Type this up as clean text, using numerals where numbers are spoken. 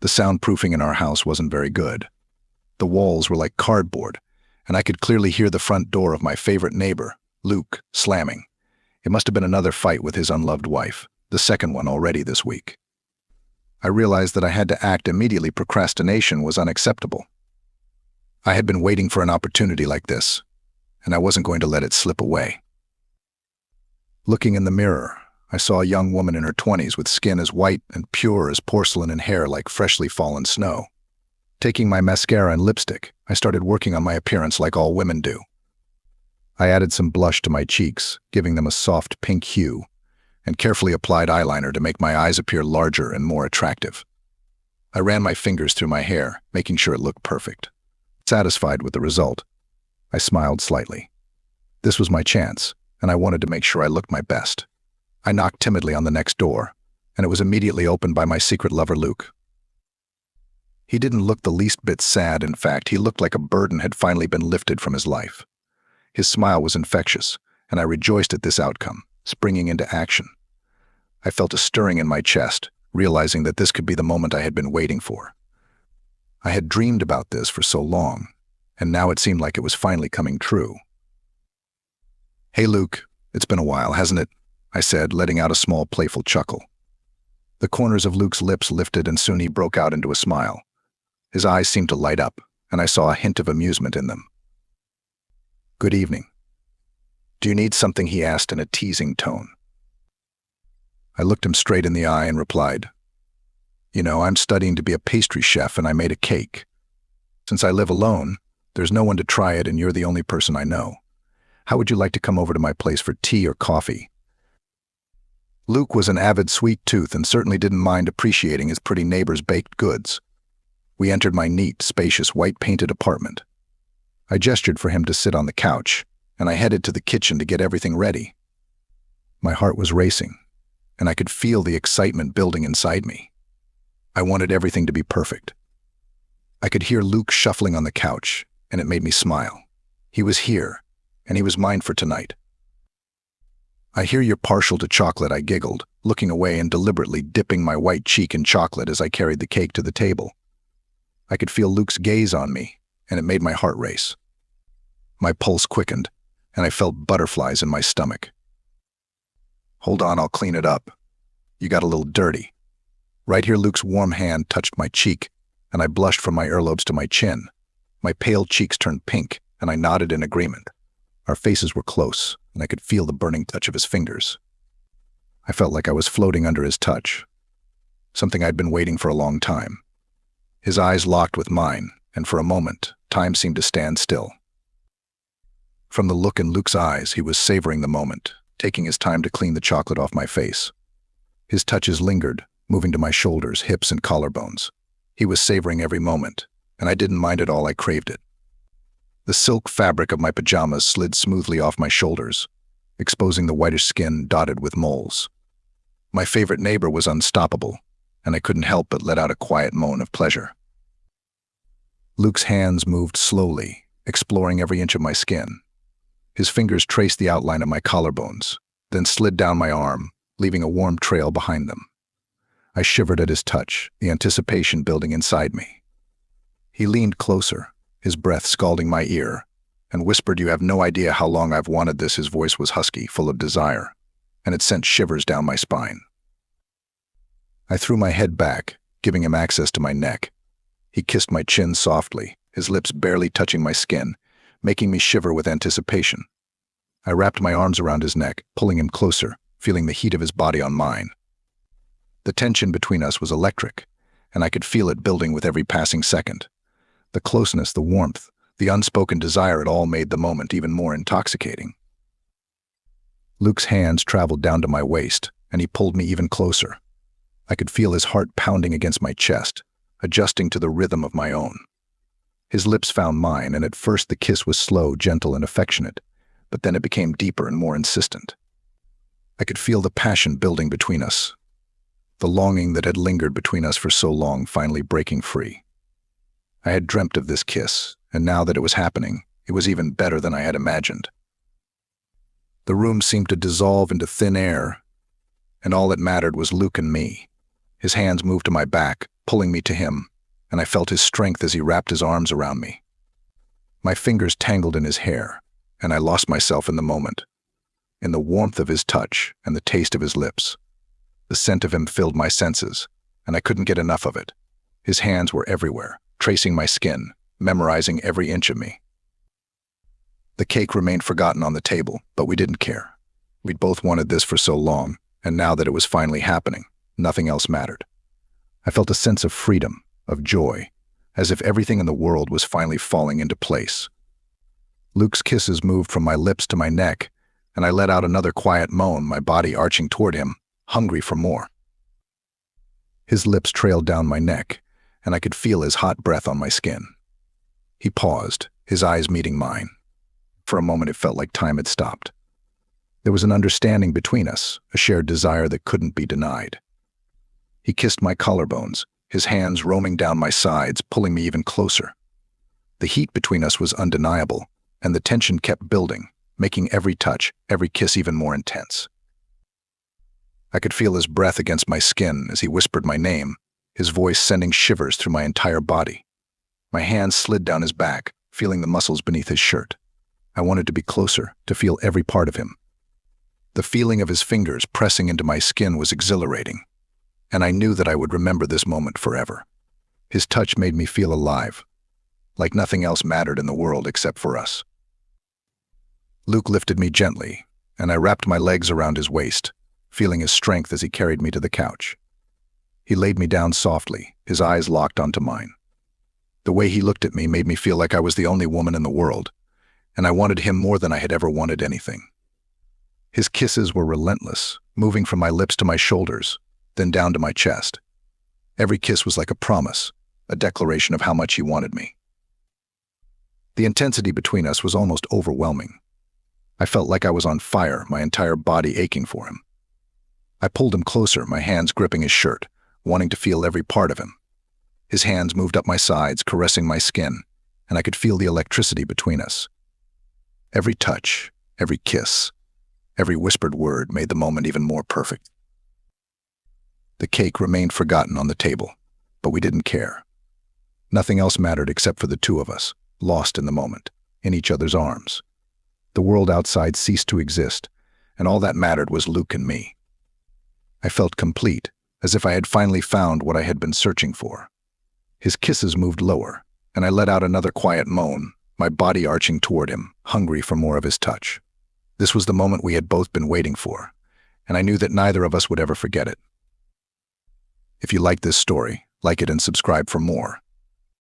The soundproofing in our house wasn't very good. The walls were like cardboard, and I could clearly hear the front door of my favorite neighbor, Luke, slamming. It must have been another fight with his unloved wife, the second one already this week. I realized that I had to act immediately. Procrastination was unacceptable. I had been waiting for an opportunity like this, and I wasn't going to let it slip away. Looking in the mirror, I saw a young woman in her 20s with skin as white and pure as porcelain and hair like freshly fallen snow. Taking my mascara and lipstick, I started working on my appearance like all women do. I added some blush to my cheeks, giving them a soft pink hue, and carefully applied eyeliner to make my eyes appear larger and more attractive. I ran my fingers through my hair, making sure it looked perfect. Satisfied with the result, I smiled slightly. This was my chance, and I wanted to make sure I looked my best. I knocked timidly on the next door, and it was immediately opened by my secret lover, Luke. He didn't look the least bit sad. In fact, he looked like a burden had finally been lifted from his life. His smile was infectious, and I rejoiced at this outcome, springing into action. I felt a stirring in my chest, realizing that this could be the moment I had been waiting for. I had dreamed about this for so long, and now it seemed like it was finally coming true. "Hey, Luke, it's been a while, hasn't it?" I said, letting out a small, playful chuckle. The corners of Luke's lips lifted, and soon he broke out into a smile. His eyes seemed to light up, and I saw a hint of amusement in them. "Good evening. Do you need something?" he asked in a teasing tone. I looked him straight in the eye and replied, "I'm studying to be a pastry chef, and I made a cake. Since I live alone, there's no one to try it, and you're the only person I know. How would you like to come over to my place for tea or coffee?" Luke was an avid sweet tooth and certainly didn't mind appreciating his pretty neighbor's baked goods. We entered my neat, spacious, white-painted apartment. I gestured for him to sit on the couch, and I headed to the kitchen to get everything ready. My heart was racing, and I could feel the excitement building inside me. I wanted everything to be perfect. I could hear Luke shuffling on the couch, and it made me smile. He was here, and he was mine for tonight. "I hear you're partial to chocolate," I giggled, looking away and deliberately dipping my white cheek in chocolate as I carried the cake to the table. I could feel Luke's gaze on me, and it made my heart race. My pulse quickened, and I felt butterflies in my stomach. "Hold on, I'll clean it up. You got a little dirty." Right here, Luke's warm hand touched my cheek, and I blushed from my earlobes to my chin. My pale cheeks turned pink, and I nodded in agreement. Our faces were close, and I could feel the burning touch of his fingers. I felt like I was floating under his touch, something I'd been waiting for a long time. His eyes locked with mine, and for a moment, time seemed to stand still. From the look in Luke's eyes, he was savoring the moment, taking his time to clean the chocolate off my face. His touches lingered, moving to my shoulders, hips, and collarbones. He was savoring every moment, and I didn't mind at all. I craved it. The silk fabric of my pajamas slid smoothly off my shoulders, exposing the whitish skin dotted with moles. My favorite neighbor was unstoppable, and I couldn't help but let out a quiet moan of pleasure. Luke's hands moved slowly, exploring every inch of my skin. His fingers traced the outline of my collarbones, then slid down my arm, leaving a warm trail behind them. I shivered at his touch, the anticipation building inside me. He leaned closer, his breath scalding my ear, and whispered, "You have no idea how long I've wanted this." His voice was husky, full of desire, and it sent shivers down my spine. I threw my head back, giving him access to my neck. He kissed my chin softly, his lips barely touching my skin, making me shiver with anticipation. I wrapped my arms around his neck, pulling him closer, feeling the heat of his body on mine. The tension between us was electric, and I could feel it building with every passing second. The closeness, the warmth, the unspoken desire, it all made the moment even more intoxicating. Luke's hands traveled down to my waist, and he pulled me even closer. I could feel his heart pounding against my chest, adjusting to the rhythm of my own. His lips found mine, and at first the kiss was slow, gentle, and affectionate, but then it became deeper and more insistent. I could feel the passion building between us, the longing that had lingered between us for so long finally breaking free. I had dreamt of this kiss, and now that it was happening, it was even better than I had imagined. The room seemed to dissolve into thin air, and all that mattered was Luke and me. His hands moved to my back, pulling me to him, and I felt his strength as he wrapped his arms around me. My fingers tangled in his hair, and I lost myself in the moment, in the warmth of his touch and the taste of his lips. The scent of him filled my senses, and I couldn't get enough of it. His hands were everywhere, tracing my skin, memorizing every inch of me. The cake remained forgotten on the table, but we didn't care. We'd both wanted this for so long, and now that it was finally happening, nothing else mattered. I felt a sense of freedom, of joy, as if everything in the world was finally falling into place. Luke's kisses moved from my lips to my neck, and I let out another quiet moan, my body arching toward him, hungry for more. His lips trailed down my neck, and I could feel his hot breath on my skin. He paused, his eyes meeting mine. For a moment it felt like time had stopped. There was an understanding between us, a shared desire that couldn't be denied. He kissed my collarbones, his hands roaming down my sides, pulling me even closer. The heat between us was undeniable, and the tension kept building, making every touch, every kiss even more intense. I could feel his breath against my skin as he whispered my name, his voice sending shivers through my entire body. My hands slid down his back, feeling the muscles beneath his shirt. I wanted to be closer, to feel every part of him. The feeling of his fingers pressing into my skin was exhilarating, and I knew that I would remember this moment forever. His touch made me feel alive, like nothing else mattered in the world except for us. Luke lifted me gently, and I wrapped my legs around his waist, feeling his strength as he carried me to the couch. He laid me down softly, his eyes locked onto mine. The way he looked at me made me feel like I was the only woman in the world, and I wanted him more than I had ever wanted anything. His kisses were relentless, moving from my lips to my shoulders, then down to my chest. Every kiss was like a promise, a declaration of how much he wanted me. The intensity between us was almost overwhelming. I felt like I was on fire, my entire body aching for him. I pulled him closer, my hands gripping his shirt, wanting to feel every part of him. His hands moved up my sides, caressing my skin, and I could feel the electricity between us. Every touch, every kiss, every whispered word made the moment even more perfect. The cake remained forgotten on the table, but we didn't care. Nothing else mattered except for the two of us, lost in the moment, in each other's arms. The world outside ceased to exist, and all that mattered was Luke and me. I felt complete, as if I had finally found what I had been searching for. His kisses moved lower, and I let out another quiet moan, my body arching toward him, hungry for more of his touch. This was the moment we had both been waiting for, and I knew that neither of us would ever forget it. If you like this story, like it and subscribe for more.